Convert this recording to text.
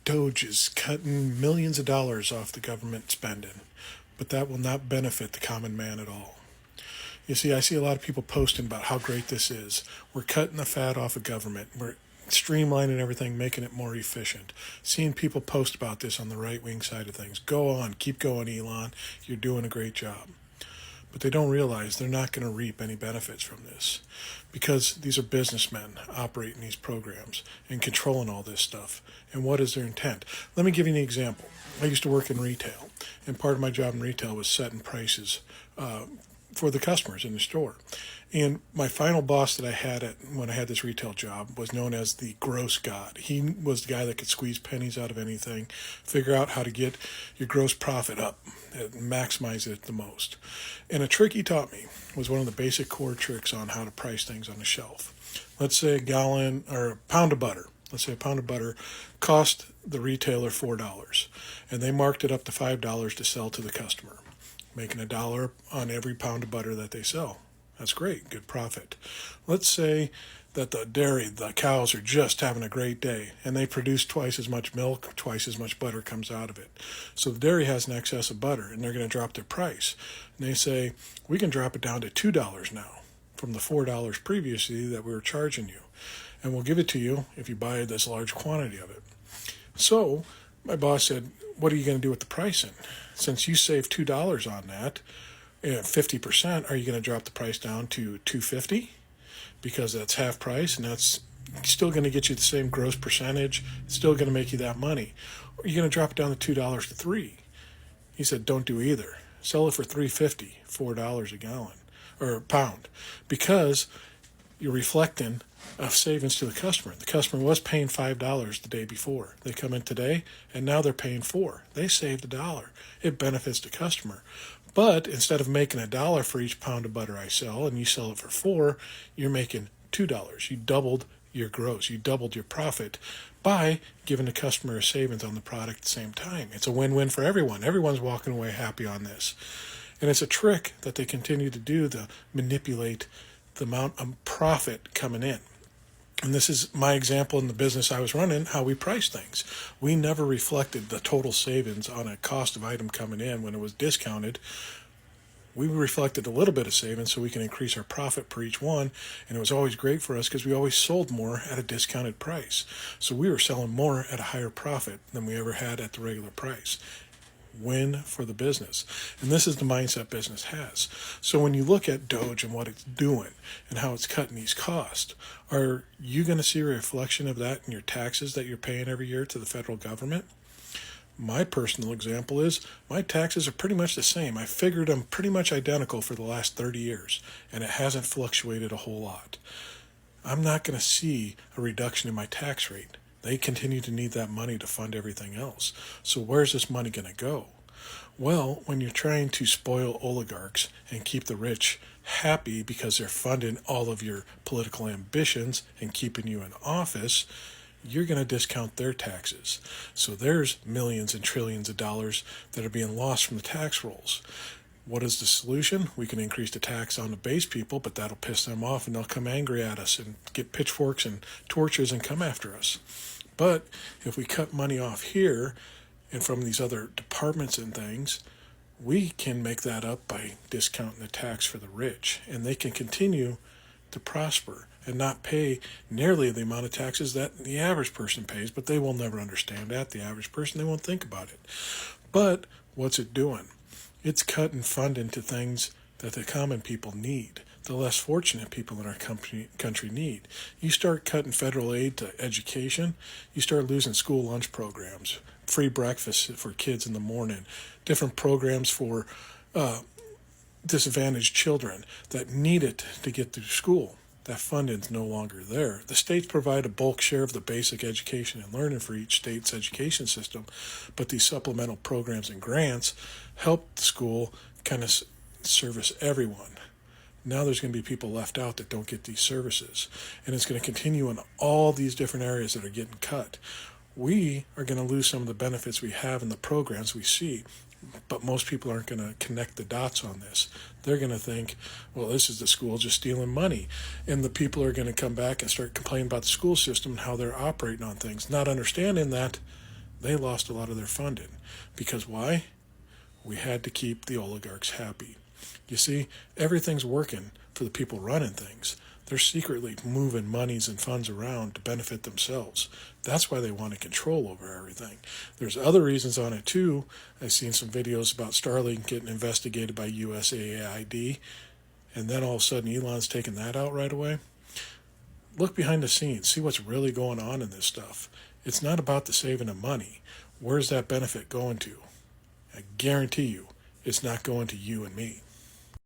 Doge is cutting millions of dollars off the government spending, but that will not benefit the common man at all. You see, I see a lot of people posting about how great this is. We're cutting the fat off of government. We're streamlining everything, making it more efficient. Seeing people post about this on the right-wing side of things. Go on, keep going, Elon. You're doing a great job. But they don't realize they're not going to reap any benefits from this because these are businessmen operating these programs and controlling all this stuff. And what is their intent? Let me give you an example. I used to work in retail, and part of my job in retail was setting prices for the customers in the store. And my final boss that I had when I had this retail job was known as the gross god. He was the guy that could squeeze pennies out of anything, figure out how to get your gross profit up, and maximize it the most. And a trick he taught me was one of the basic core tricks on how to price things on the shelf. Let's say a gallon or a pound of butter. Let's say a pound of butter cost the retailer $4, and they marked it up to $5 to sell to the customer, making $1 on every pound of butter that they sell. That's great, good profit. Let's say that the cows are just having a great day, and they produce twice as much milk, twice as much butter comes out of it. So the dairy has an excess of butter, and they're going to drop their price. And they say, we can drop it down to $2 now from the $4 previously that we were charging you. And we'll give it to you if you buy this large quantity of it. So my boss said, what are you going to do with the pricing? Since you saved $2 on that, 50%, are you going to drop the price down to $2.50? Because that's half price, and that's still going to get you the same gross percentage. It's still going to make you that money. Or are you going to drop it down to $2 to $3? He said, don't do either. Sell it for $3.50, $4 a gallon or a pound, because you're reflecting of savings to the customer. The customer was paying $5 the day before. They come in today, and now they're paying $4. They saved $1. It benefits the customer. But instead of making $1 for each pound of butter I sell, and you sell it for $4, you're making $2. You doubled your gross. You doubled your profit by giving the customer a savings on the product at the same time. It's a win-win for everyone. Everyone's walking away happy on this. And it's a trick that they continue to do to manipulate the amount of profit coming in. And this is my example in the business I was running, how we price things. We never reflected the total savings on a cost of item coming in when it was discounted. We reflected a little bit of savings so we can increase our profit per each one. And it was always great for us because we always sold more at a discounted price. So we were selling more at a higher profit than we ever had at the regular price. Win for the business. And this is the mindset business has. So when you look at Doge and what it's doing and how it's cutting these costs, are you going to see a reflection of that in your taxes that you're paying every year to the federal government? My personal example is my taxes are pretty much the same. I figured them pretty much identical for the last 30 years, and it hasn't fluctuated a whole lot. I'm not going to see a reduction in my tax rate. They continue to need that money to fund everything else. So where's this money going to go? Well, when you're trying to spoil oligarchs and keep the rich happy because they're funding all of your political ambitions and keeping you in office, you're going to discount their taxes. So there's millions and trillions of dollars that are being lost from the tax rolls. What is the solution? We can increase the tax on the base people, but that'll piss them off and they'll come angry at us and get pitchforks and torches and come after us. But if we cut money off here and from these other departments and things, we can make that up by discounting the tax for the rich, and they can continue to prosper and not pay nearly the amount of taxes that the average person pays, but they will never understand that. The average person, they won't think about it. But what's it doing? It's cutting funding to things that the common people need, the less fortunate people in our country need. You start cutting federal aid to education, you start losing school lunch programs, free breakfast for kids in the morning, different programs for disadvantaged children that need it to get through school. That funding's no longer there. The states provide a bulk share of the basic education and learning for each state's education system, but these supplemental programs and grants help the school kind of service everyone. Now there's going to be people left out that don't get these services, and it's going to continue in all these different areas that are getting cut. We are going to lose some of the benefits we have in the programs we see, but most people aren't going to connect the dots on this. They're going to think, well, this is the school just stealing money. And the people are going to come back and start complaining about the school system and how they're operating on things, not understanding that they lost a lot of their funding. Because why? We had to keep the oligarchs happy. You see, everything's working for the people running things. They're secretly moving monies and funds around to benefit themselves. That's why they want control over everything. There's other reasons on it too. I've seen some videos about Starlink getting investigated by USAID, and then all of a sudden Elon's taking that out right away. Look behind the scenes. See what's really going on in this stuff. It's not about the saving of money. Where's that benefit going to? I guarantee you, it's not going to you and me.